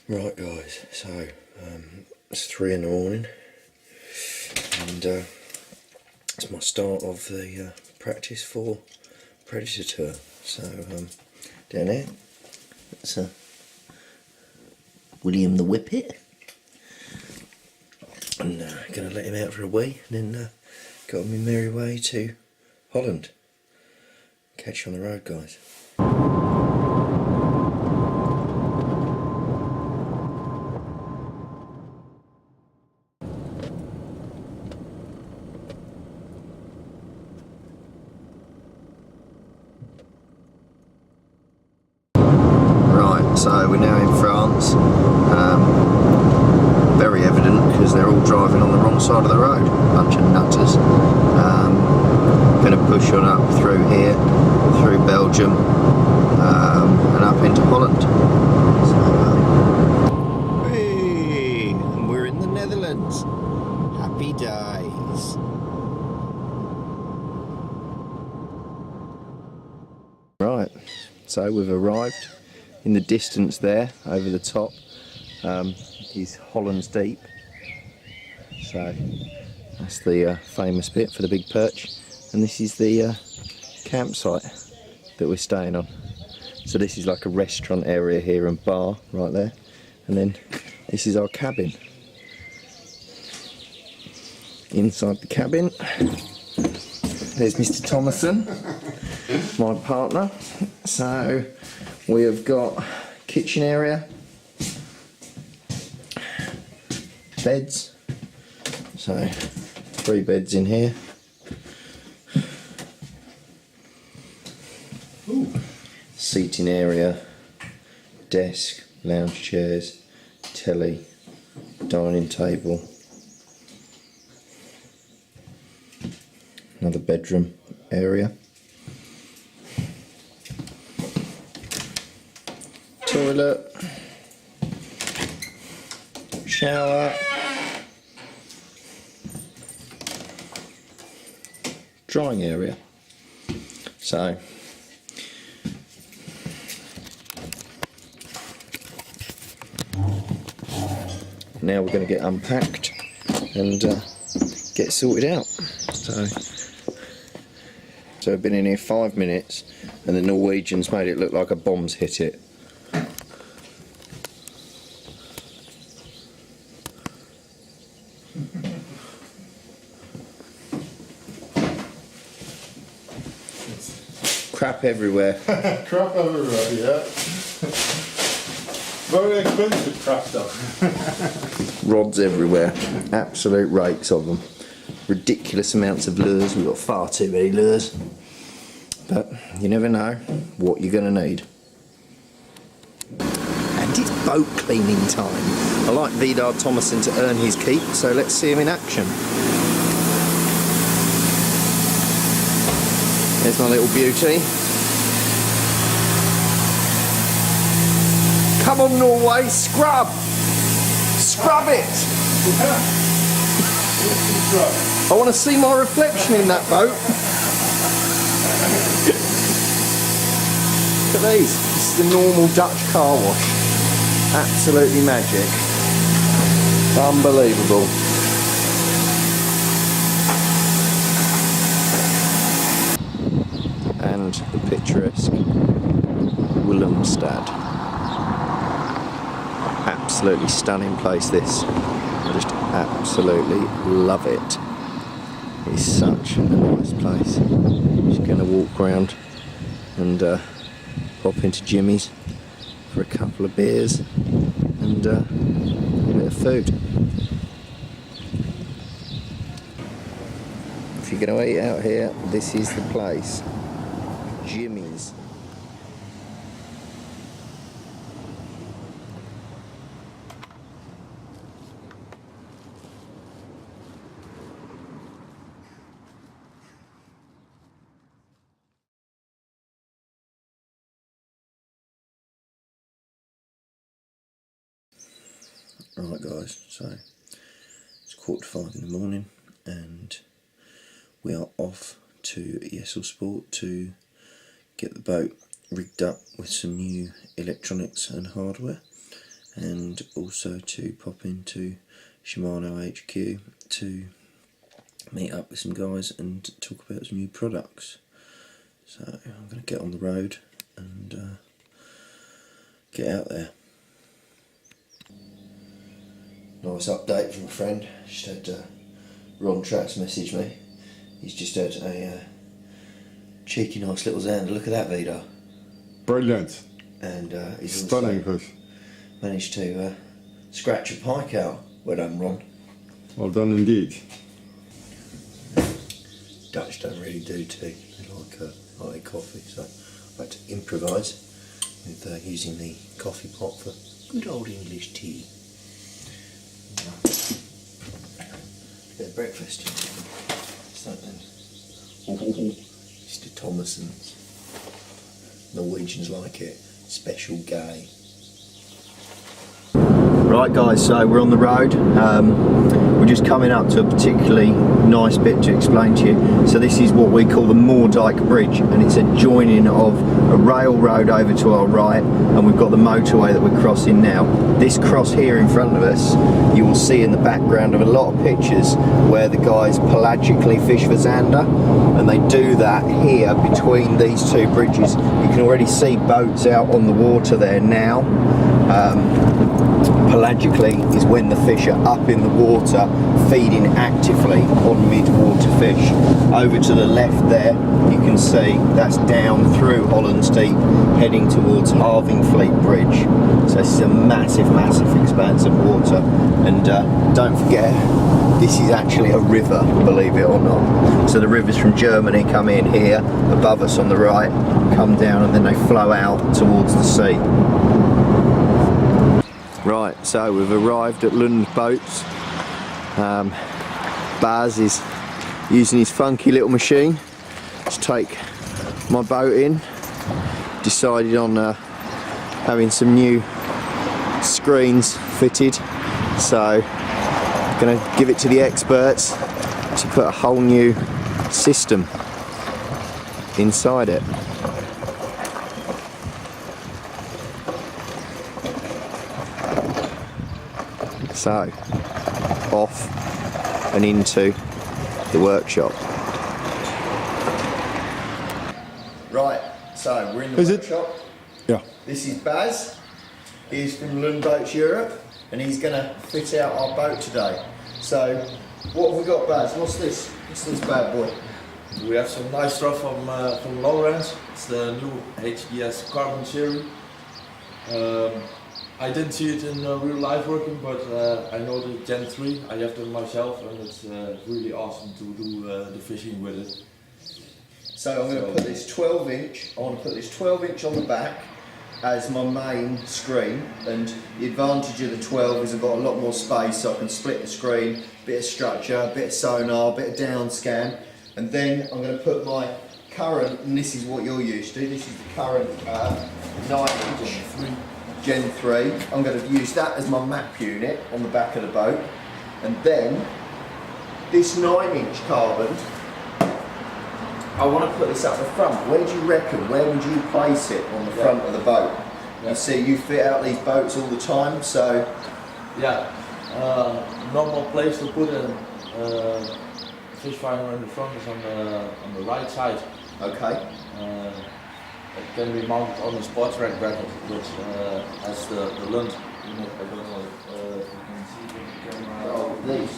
Right guys, so it's 3 in the morning and it's my start of the practice for Predatour. So down there, it's William the Whippet, and going to let him out for a wee and then go on my merry way to Holland. Catch you on the road guys. So we're now in France, very evident because they're all driving on the wrong side of the road, bunch of nutters. Going to push on up through here, through Belgium, and up into Holland. So, hey, and we're in the Netherlands. Happy days. Right, so we've arrived. In the distance there, over the top, is Holland's Deep. So that's the famous bit for the big perch, and this is the campsite that we're staying on. So this is like a restaurant area here and bar right there, and then this is our cabin. Inside the cabin, there's Mr. Thomason, my partner. So we have got kitchen area, beds, so 3 beds in here. Ooh. Seating area, desk, lounge chairs, telly, dining table, another bedroom area. Toilet, shower, drying area. So now we're going to get unpacked and get sorted out. So I've been in here 5 minutes and the Norwegians made it look like a bomb's hit it. Crap everywhere. Crap everywhere, yeah. Very expensive crap though. Rods everywhere. Absolute rakes of them. Ridiculous amounts of lures. We've got far too many lures. But you never know what you're going to need. And it's boat cleaning time. I like Vidar Thomason to earn his keep, so let's see him in action. There's my little beauty. Come on Norway, scrub! Scrub it! I want to see my reflection in that boat. Look at these. This is the normal Dutch car wash. Absolutely magic. Unbelievable. And the picturesque Willemstad. Absolutely stunning place this. I just absolutely love it. It's such a nice place. Just going to walk around and pop into Jimmy's for a couple of beers and a bit of food. If you're going to eat out here, this is the place. Jimmy's. Right guys, so it's 4:45 in the morning and we are off to Jesselsport to get the boat rigged up with some new electronics and hardware, and also to pop into Shimano HQ to meet up with some guys and talk about some new products. So I'm going to get on the road and get out there. Nice update from a friend. Just had Ron Traps message me. He's just had a cheeky nice little zander. Look at that, Vidar. Brilliant. And he's Stunning also fish. managed to scratch a pike out. Well done, Ron. Well done indeed. Dutch don't really do tea. They like coffee, so I had to improvise with using the coffee pot for good old English tea. Bit of breakfast. Something. Mr. Thomason's. Norwegians like it. Special gay. Right guys, so we're on the road. We're just coming up to a particularly nice bit to explain to you. So this is what we call the Moordyke Bridge, and it's a joining of a railroad over to our right, and we've got the motorway that we're crossing now. This cross here in front of us, you will see in the background of a lot of pictures where the guys pelagically fish for zander, and they do that here between these two bridges. You can already see boats out on the water there now. Pelagically is when the fish are up in the water feeding actively on mid-water fish. Over to the left there you can see that's down through Holland's Deep heading towards Harvingfleet Bridge. So this is a massive expanse of water, and don't forget this is actually a river, believe it or not. So the rivers from Germany come in here above us on the right, come down, and then they flow out towards the sea. Right, so we've arrived at Lund Boats. Baz is using his funky little machine to take my boat in. Decided on having some new screens fitted, so I'm going to give it to the experts to put a whole new system inside it. So, off and into the workshop. Right, so we're in the workshop. Yeah. This is Baz. He's from Lund Boats Europe, and he's going to fit out our boat today. So, what have we got, Baz? What's this? What's this bad boy? We have some nice stuff from Lowlands. It's the new HDS Carbon series. I didn't see it in real life working, but I know the Gen 3, I have them myself, and it's really awesome to do the fishing with it. So I'm going to put this 12 inch, I want to put this 12 inch on the back as my main screen, and the advantage of the 12 is I've got a lot more space, so I can split the screen, bit of structure, bit of sonar, bit of down scan, and then I'm going to put my current, and this is what you're used to, this is the current 9 inch. Gen 3. I'm going to use that as my map unit on the back of the boat, and then this 9 inch carbon, I want to put this up the front. Where do you reckon, where would you place it on the front of the boat? You see, you fit out these boats all the time, so... Yeah, normal place to put a fish finder in the front is on the right side. Okay. It can be mounted on a sports rack bracket, which has the Lund. I don't know if you can see it in the camera. Oh, these?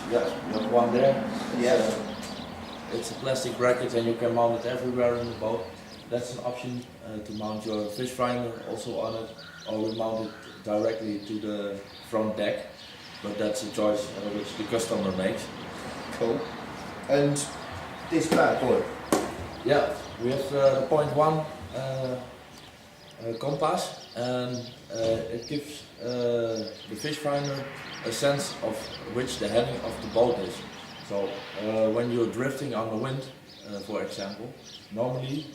Yeah, you have one there. Yeah. It's a plastic bracket and you can mount it everywhere in the boat. That's an option to mount your fish finder also on it, or we mount it directly to the front deck. But that's a choice which the customer makes. Cool. And this bad boy? Yeah, we have the 0.1 compass, and it gives the fish finder a sense of which the heading of the boat is. So when you're drifting on the wind, for example, normally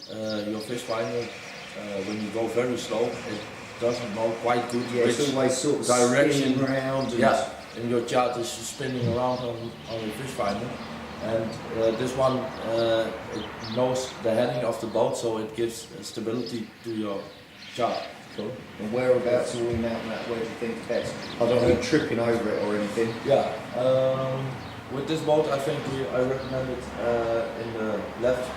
your fish finder, when you go very slow, it doesn't know quite good which it's always sort of direction. spinning around. Yeah, and your chart is spinning around on your fish finder. And this one, it knows the heading of the boat, so it gives stability to your chart. Cool. And whereabouts will we mount that? Where do you think best? I don't want to be tripping over it or anything. Yeah. With this boat, I think I recommend it in the left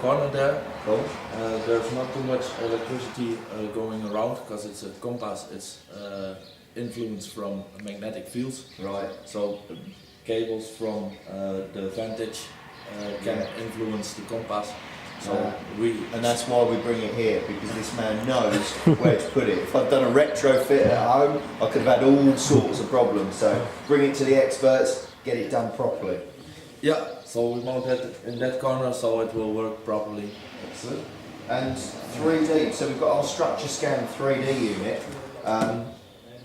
corner there. Cool. There's not too much electricity going around because it's a compass. It's influenced from magnetic fields. Right. So cables from the vantage can influence the compass. So and that's why we bring it here, because this man knows where to put it. If I'd done a retrofit at home, I could have had all sorts of problems. So bring it to the experts, get it done properly. Yeah, so we mount it in that corner so it will work properly. Excellent. And 3D, so we've got our structure scan 3D unit.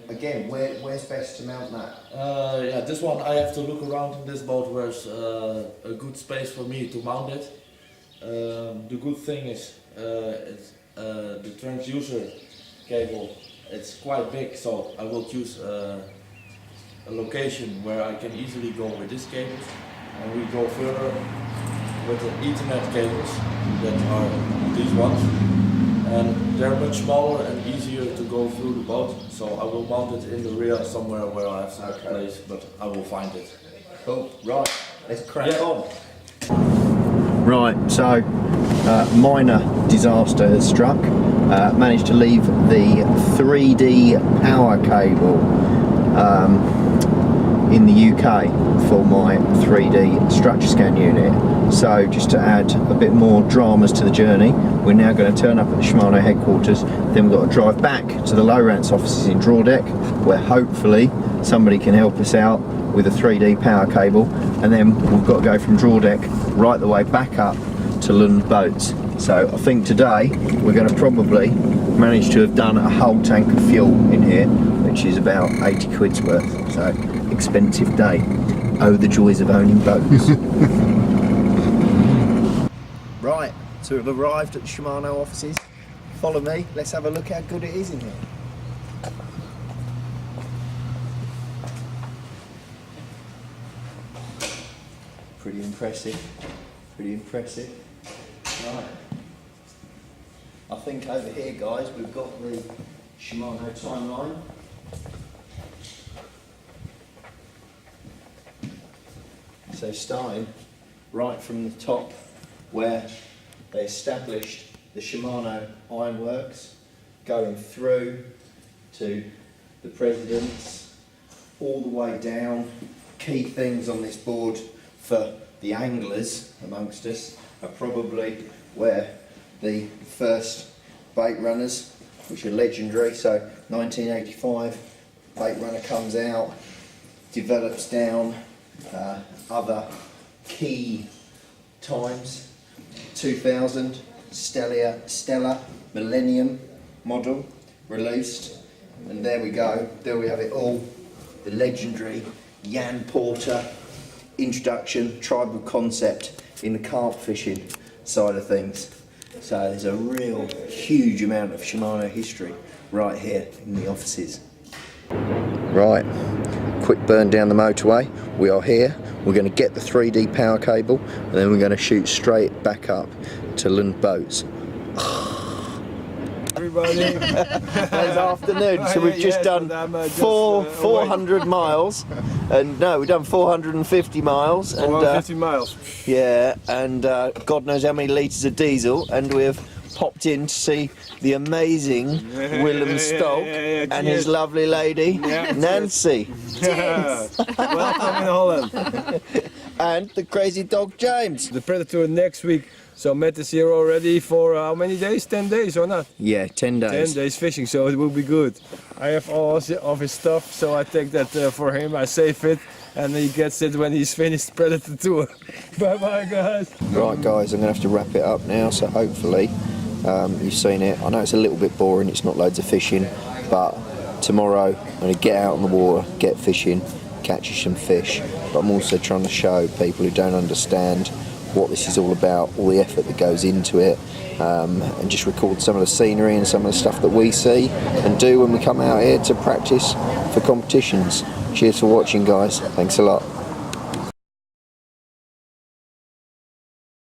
Again, where's best to mount that? Yeah, this one I have to look around in this boat where's a good space for me to mount it. The good thing is the transducer cable, it's quite big, so I will choose a location where I can easily go with this cables, and we go further with the Ethernet cables that are these ones, and they're much smaller and easier to go through the boat, so I will mount it in the rear somewhere where I have some place, but I will find it. Cool, right, let's crack on. Right, so minor disaster has struck. Managed to leave the 3D power cable in the UK for my 3D structure scan unit. So just to add a bit more dramas to the journey, we're now going to turn up at the Shimano headquarters, then we've got to drive back to the Lowrance offices in Drawdeck, where hopefully somebody can help us out with a 3D power cable, and then we've got to go from Drawdeck right the way back up to Lund Boats. So I think today we're going to probably manage to have done a whole tank of fuel in here, which is about 80 quid's worth. So expensive day. Oh, the joys of owning boats. Right, so we've arrived at the Shimano offices. Follow me, let's have a look how good it is in here. Pretty impressive, pretty impressive. Right, I think over here guys we've got the Shimano timeline. So starting right from the top where they established the Shimano ironworks, going through to the presidents, all the way down. Key things on this board for the anglers amongst us are probably where the first bait runners, which are legendary, so 1985 bait runner comes out, develops down, other key times, 2000 Stella Millennium model released, and there we go, there we have it all, the legendary Jan Porter introduction, tribal concept in the carp fishing side of things. So there's a real huge amount of Shimano history right here in the offices. Right, quick burn down the motorway. We are here. We're going to get the 3D power cable and then we're going to shoot straight back up to Lund Boats. Everybody. It's afternoon, so we've just done 400 miles, and no, we've done 450 miles, and 450 miles. yeah, and God knows how many litres of diesel, and we've popped in to see the amazing Willem Stolk and his lovely lady Nancy. Welcome in Holland. And the crazy dog James. The Predatour next week. So Matt is here already for how many days? 10 days or not? Yeah, 10 days. 10 days fishing, so it will be good. I have all of his stuff, so I take that for him. I save it, and he gets it when he's finished Predator tour. Bye bye, guys. Right, guys, I'm going to have to wrap it up now, so hopefully you've seen it. I know it's a little bit boring, it's not loads of fishing, but tomorrow I'm going to get out on the water, get fishing, catch you some fish. But I'm also trying to show people who don't understand what this is all about, all the effort that goes into it, and just record some of the scenery and some of the stuff that we see and do when we come out here to practice for competitions. Cheers for watching, guys. Thanks a lot.